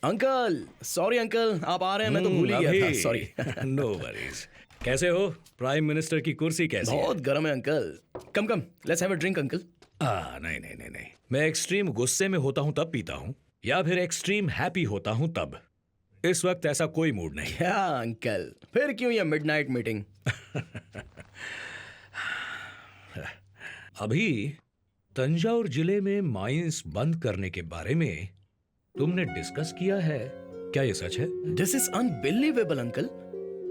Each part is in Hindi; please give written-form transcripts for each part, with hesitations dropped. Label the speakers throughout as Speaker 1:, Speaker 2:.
Speaker 1: अंकल, सॉरी अंकल, आप आ रहे हैं, मैं तो भूल ही गया था, सॉरी।
Speaker 2: No worries. कैसे हो? प्राइम मिनिस्टर की कुर्सी कैसी है?
Speaker 1: बहुत गर्म है uncle. Come come, let's have a drink uncle.
Speaker 2: नहीं नहीं नहीं नहीं, मैं एक्सट्रीम गुस्से में होता हूं तब पीता हूं, या फिर एक्सट्रीम हैप्पी होता हूं तब। इस वक्त ऐसा कोई मूड नहीं।
Speaker 1: क्या अंकल, फिर क्यों ये मिडनाइट मीटिंग?
Speaker 2: अभी तंजावुर जिले में माइंस बंद करने के बारे में तुमने डिस्कस किया है क्या? ये सच है?
Speaker 1: This is unbelievable uncle.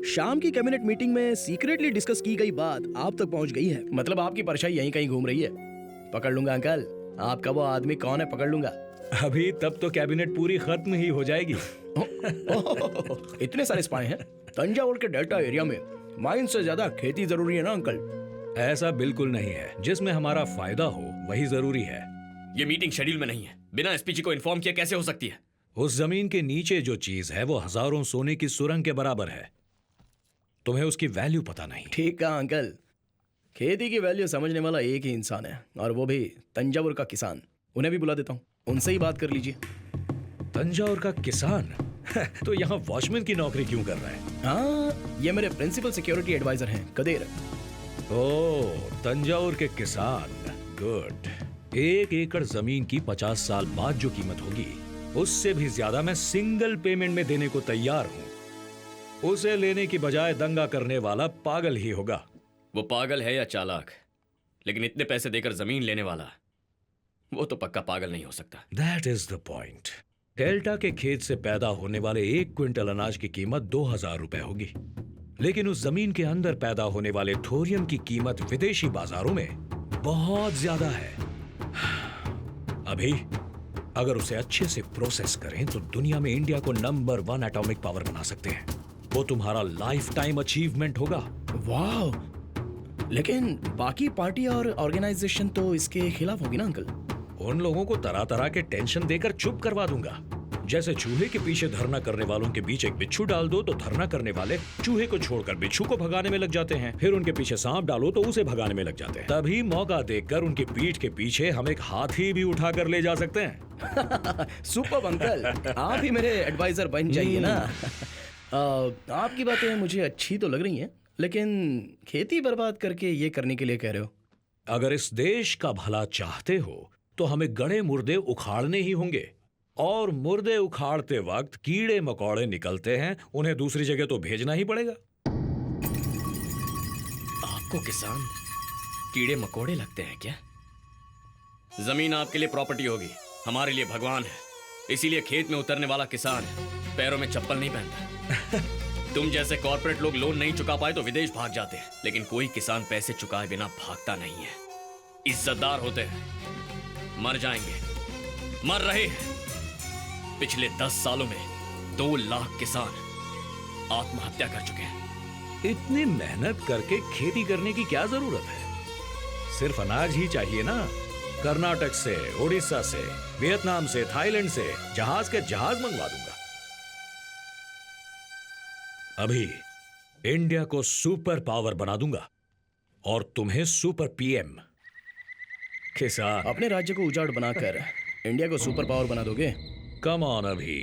Speaker 1: शाम की कैबिनेट मीटिंग में सीक्रेटली डिस्कस की गई बात आप तक पहुंच गई है। मतलब आपकी परछाई यहीं कहीं घूम रही है। पकड़ लूंगा अंकल, आपका वो आदमी कौन है, पकड़ लूंगा।
Speaker 2: अभी तब तो कैबिनेट पूरी खत्म ही हो जाएगी।
Speaker 1: इतने सारे स्पाई हैं तंजावुर के डेल्टा एरिया में। माइंस से ज्यादा खेती जरूरी है ना अंकल?
Speaker 2: ऐसा बिल्कुल नहीं है, जिसमें हमारा फायदा हो वही जरूरी है।
Speaker 3: ये मीटिंग शेड्यूल में नहीं है, बिना एसपीजी को इन्फॉर्म किया कैसे हो सकती है?
Speaker 2: उस जमीन के नीचे जो चीज है वो हजारों सोने की सुरंग के बराबर है। तुम्हें उसकी वैल्यू पता नहीं।
Speaker 1: ठीक कहा अंकल, खेती की वैल्यू समझने वाला एक ही इंसान है, और वो भी तंजावुर का किसान। उन्हें भी बुला देता हूँ, उनसे ही बात कर लीजिए।
Speaker 2: तंजावुर का किसान? तो यहाँ वॉचमैन की नौकरी क्यों कर रहा है?
Speaker 1: हाँ, ये मेरे प्रिंसिपल सिक्योरिटी एडवाइजर हैं, कदेर।
Speaker 2: ओह, तंजावुर के किसान, गुड। 1 एकड़ जमीन की 50 साल बाद जो कीमत होगी, उससे भी ज्यादा मैं सिंगल पेमेंट में देने को तैयार हूँ। उसे लेने की बजाय दंगा करने वाला पागल ही होगा।
Speaker 3: वो पागल है या चालाक, लेकिन इतने पैसे देकर जमीन लेने वाला, वो तो पक्का पागल नहीं हो सकता।
Speaker 2: That is the point. Delta के खेत से पैदा होने वाले 1 क्विंटल अनाज की कीमत 2000 रुपए होगी, लेकिन उस जमीन के अंदर पैदा होने वाले थोरियम की कीमत विदेशी बाजारों में बहुत ज्यादा है। अभी अगर उसे अच्छे से प्रोसेस करें तो दुनिया में इंडिया को नंबर 1 एटॉमिक पावर बना सकते हैं। वो तुम्हारा लाइफ टाइम अचीवमेंट होगा।
Speaker 1: वाह, लेकिन बाकी पार्टी और ऑर्गेनाइजेशन तो इसके खिलाफ होगी ना अंकल?
Speaker 2: उन लोगों को तरह तरह के टेंशन देकर चुप करवा दूंगा। जैसे चूहे के पीछे धरना करने वालों के बीच एक बिच्छू डाल दो तो धरना करने वाले चूहे को छोड़कर बिच्छू को भगाने में लग जाते हैं। फिर उनके पीछे सांप डालो तो उसे भगाने में लग जाते हैं। तभी मौका देखकर उनकी पीठ के पीछे हम एक हाथी भी उठाकर ले जा सकते हैं।
Speaker 1: सुपर अंकल, आप ही मेरे एडवाइजर बन जाइए ना। आपकी बातें मुझे अच्छी तो लग रही हैं, लेकिन खेती बर्बाद करके ये करने के लिए कह रहे हो?
Speaker 2: अगर इस देश का भला चाहते हो तो हमें गड़े मुर्दे उखाड़ने ही होंगे, और मुर्दे उखाड़ते वक्त कीड़े मकोड़े निकलते हैं, उन्हें दूसरी जगह तो भेजना ही पड़ेगा।
Speaker 3: आपको किसान कीड़े मकोड़े लगते हैं क्या? जमीन आपके लिए प्रॉपर्टी होगी, हमारे लिए भगवान है। इसीलिए खेत में उतरने वाला किसान पैरों में चप्पल नहीं पहनता। तुम जैसे कॉर्पोरेट लोग लोन नहीं चुका पाए तो विदेश भाग जाते हैं, लेकिन कोई किसान पैसे चुकाए बिना भागता नहीं है। इज्जतदार होते हैं, मर जाएंगे, मर रहे हैं। पिछले 10 सालों में 2 लाख किसान आत्महत्या कर चुके हैं।
Speaker 2: इतनी मेहनत करके खेती करने की क्या जरूरत है? सिर्फ अनाज ही चाहिए ना। कर्नाटक से, उड़ीसा से, वियतनाम से, थाईलैंड से जहाज के जहाज मंगवा दूंगा। अभी इंडिया को सुपर पावर बना दूंगा और तुम्हें सुपर पीएम। किसान,
Speaker 1: अपने राज्य को उजाड़ बनाकर इंडिया को सुपर पावर बना दोगे?
Speaker 2: Come on. अभी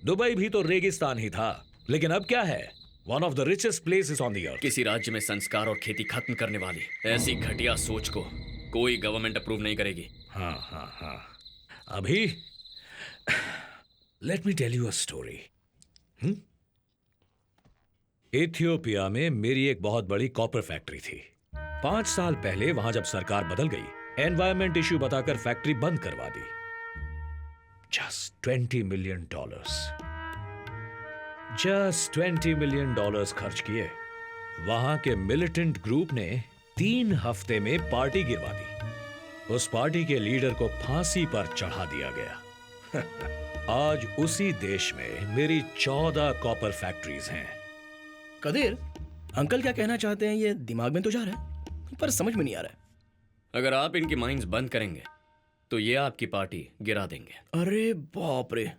Speaker 2: दुबई भी तो रेगिस्तान ही था, लेकिन अब क्या है? One of the richest places on the earth.
Speaker 3: किसी राज्य में संस्कार और खेती खत्म करने वाली ऐसी घटिया सोच को कोई गवर्नमेंट अप्रूव नहीं करेगी।
Speaker 2: हाँ हाँ हाँ। अभी let me tell you a story. Ethiopia में मेरी एक बहुत बड़ी कॉपर फैक्ट्री थी। 5 साल पहले वहां जब सरकार बदल गई, एनवायरमेंट इश्यू बताकर फैक्ट्री बंद करवा दी। जस्ट $20 मिलियन, जस्ट $20 मिलियन खर्च किए। वहां के मिलिटेंट ग्रुप ने 3 हफ्ते में पार्टी गिरवा दी। उस पार्टी के लीडर को फांसी पर चढ़ा दिया गया। आज उसी देश में मेरी 14 कॉपर फैक्ट्रीज हैं।
Speaker 1: कदेर, अंकल क्या कहना चाहते हैं ये दिमाग में तो जा रहा है, पर समझ में नहीं आ रहा है।
Speaker 3: अगर आप इनकी माइंस बंद करेंगे तो ये आपकी पार्टी गिरा देंगे।
Speaker 1: अरे बाप रे,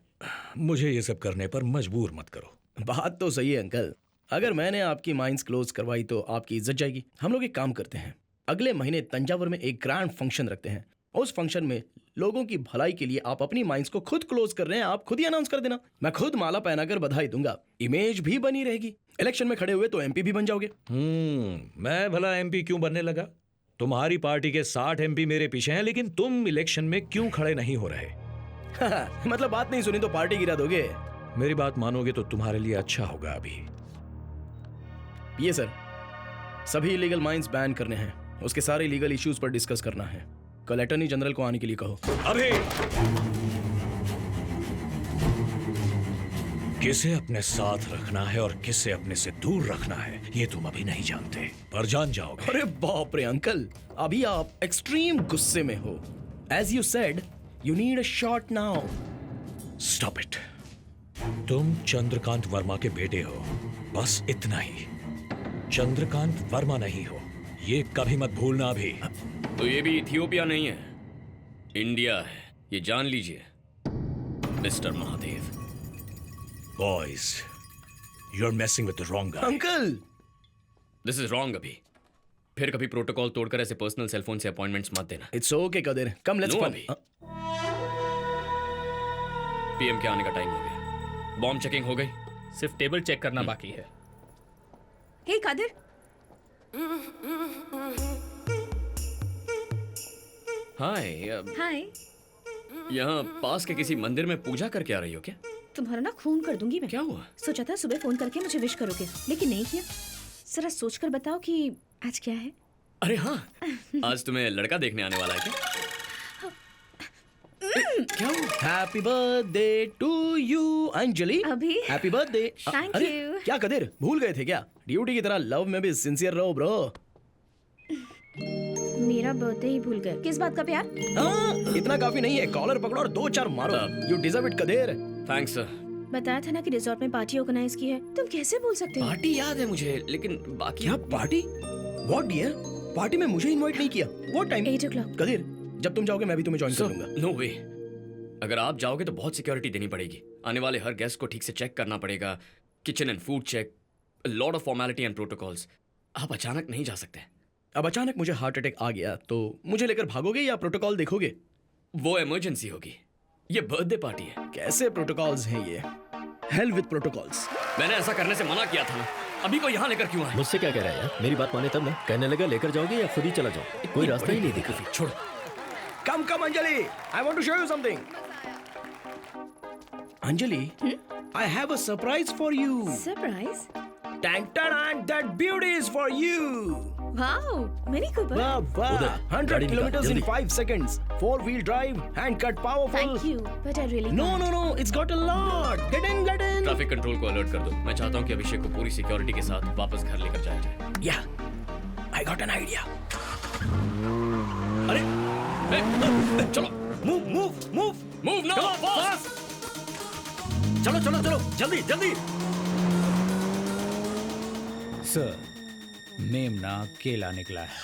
Speaker 2: मुझे ये सब करने पर मजबूर मत करो।
Speaker 1: बात तो सही है अंकल, अगर मैंने आपकी माइंस क्लोज करवाई तो आपकी इज्जत जाएगी। हम लोग एक काम करते हैं, अगले महीने तंजावुर में एक ग्रैंड फंक्शन रखते हैं, उस फंक्शन में लोगों की भलाई के लिए आप अपनी माइंड्स को खुद क्लोज कर रहे हैं, आप खुद ही अनाउंस कर देना। मैं खुद माला पहनाकर बधाई दूंगा, इमेज भी बनी रहेगी। इलेक्शन में खड़े हुए तो एमपी भी बन जाओगे।
Speaker 2: मैं भला एमपी क्यों बनने लगा? तुम्हारी पार्टी के 60 एमपी मेरे पीछे हैं, लेकिन तुम इलेक्शन में क्यों खड़े नहीं हो रहे?
Speaker 1: मतलब बात नहीं सुनी तो पार्टी गिरा दोगे?
Speaker 2: मेरी बात मानोगे तो तुम्हारे लिए अच्छा होगा। अभी
Speaker 1: ये सर, सभी इलीगल माइंस बैन करने हैं, उसके सारे लीगल इश्यूज पर डिस्कस करना है। कल अटॉर्नी जनरल को आने के लिए कहो।
Speaker 2: अभी किसे अपने साथ रखना है और किसे अपने से दूर रखना है ये तुम अभी नहीं जानते, पर जान जाओगे।
Speaker 1: अरे बाप रे अंकल, अभी आप एक्सट्रीम गुस्से में हो। As you said, you need a shot now.
Speaker 2: Stop it. तुम चंद्रकांत वर्मा के बेटे हो, बस इतना ही। चंद्रकांत वर्मा नहीं हो, ये कभी मत भूलना। अभी
Speaker 3: तो ये भी इथियोपिया नहीं है, इंडिया है, ये जान लीजिए mister Mahadev.
Speaker 2: Boys, you are messing with the wrong guy.
Speaker 1: Uncle,
Speaker 3: this is wrong. अभी फिर कभी प्रोटोकॉल तोड़कर ऐसे पर्सनल सेलफोन से अपॉइंटमेंट्स मत देना।
Speaker 1: इट्स ओके कदर, कम लेट्स
Speaker 3: No,
Speaker 1: फन।
Speaker 3: अभी। पीएम के आने का टाइम हो गया। बॉम्ब चेकिंग हो गई,
Speaker 4: सिर्फ टेबल चेक करना बाकी है।
Speaker 5: हे कादिर,
Speaker 3: हाय।
Speaker 5: हाय।
Speaker 3: यहाँ पास के किसी मंदिर में पूजा करके आ रही हो क्या?
Speaker 5: तुम्हारा ना खून कर दूंगी मैं।
Speaker 3: क्या हुआ?
Speaker 5: सोचा था सुबह फोन करके मुझे विश करोगे, लेकिन नहीं किया। जरा सोचकर बताओ कि आज क्या है।
Speaker 3: अरे हाँ, आज तुम्हें लड़का देखने आने वाला है क्या? क्या हुआ?
Speaker 1: Happy birthday to you Anjali.
Speaker 5: अभी?
Speaker 1: Happy birthday.
Speaker 5: Thank
Speaker 1: अरे
Speaker 5: you.
Speaker 1: क्या कदर, भूल गए थे क्या? ड्यूटी की तरह लव में भी सिंसियर रहो ब्रो।
Speaker 5: मेरा बर्थडे ही भूल गए। किस बात का प्यार?
Speaker 1: हाँ, इतना काफी नहीं है, कॉलर पकड़ो और 2-4 मारो। यू डिजर्व इट कदर।
Speaker 3: Thanks sir.
Speaker 5: बताया था ना कि रिजॉर्ट में पार्टी ऑर्गेनाइज की है। तुम कैसे भूल सकते हो?
Speaker 3: पार्टी याद है मुझे, लेकिन बाकी
Speaker 1: क्या पार्टी? What dear? पार्टी में मुझे इनवाइट नहीं किया। What time?
Speaker 5: 8 o'clock।
Speaker 1: कदर, जब तुम जाओगे मैं भी तुम्हें ज्वाइन कर लूंगा।
Speaker 3: नो वे। अगर आप जाओगे तो बहुत सिक्योरिटी देनी पड़ेगी। आने वाले हर गेस्ट को ठीक से चेक करना पड़ेगा। Kitchen and food check, lot of formality and protocols. आप अचानक नहीं जा सकते।
Speaker 1: अब अचानक मुझे हार्ट अटैक आ गया तो मुझे लेकर भागोगे या प्रोटोकॉल देखोगे?
Speaker 3: वो इमरजेंसी होगी, ये बर्थडे पार्टी है।
Speaker 1: कैसे प्रोटोकॉल्स हैं ये? Hell with protocols.
Speaker 3: मैंने ऐसा करने से मना किया था ना, अभी को यहाँ लेकर क्यों आए?
Speaker 6: मुझसे क्या कह रहा है यार? मेरी बात माने तब ना। कहने लगा लेकर जाओगे या खुद ही चला जाओ, कोई रास्ता ही नहीं दिखा।
Speaker 3: छोड़।
Speaker 1: Come Anjali, I want to show you something. Anjali, I have a surprise for you.
Speaker 5: Surprise?
Speaker 1: Tang and that beauty is for you.
Speaker 5: Wow, mini Cooper.
Speaker 1: वाह वाह,
Speaker 6: उधर,
Speaker 1: 100
Speaker 6: गाड़ी निकाल,
Speaker 1: kilometers in
Speaker 6: जल्दी।
Speaker 1: 5 seconds. 4-wheel drive, hand cut, powerful.
Speaker 5: Thank you, but I really
Speaker 1: No, it's got a lot. Get in.
Speaker 3: Traffic control को अलर्ट कर दो। मैं चाहता हूँ कि अभिषेक को पूरी सिक्योरिटी के साथ वापस घर लेकर जाया जाए।
Speaker 1: Yeah, I got an idea.
Speaker 3: अरे चलो, मूव नाउ बॉस।
Speaker 6: चलो चलो चलो, जल्दी जल्दी।
Speaker 4: सर, मेमना केला निकला है।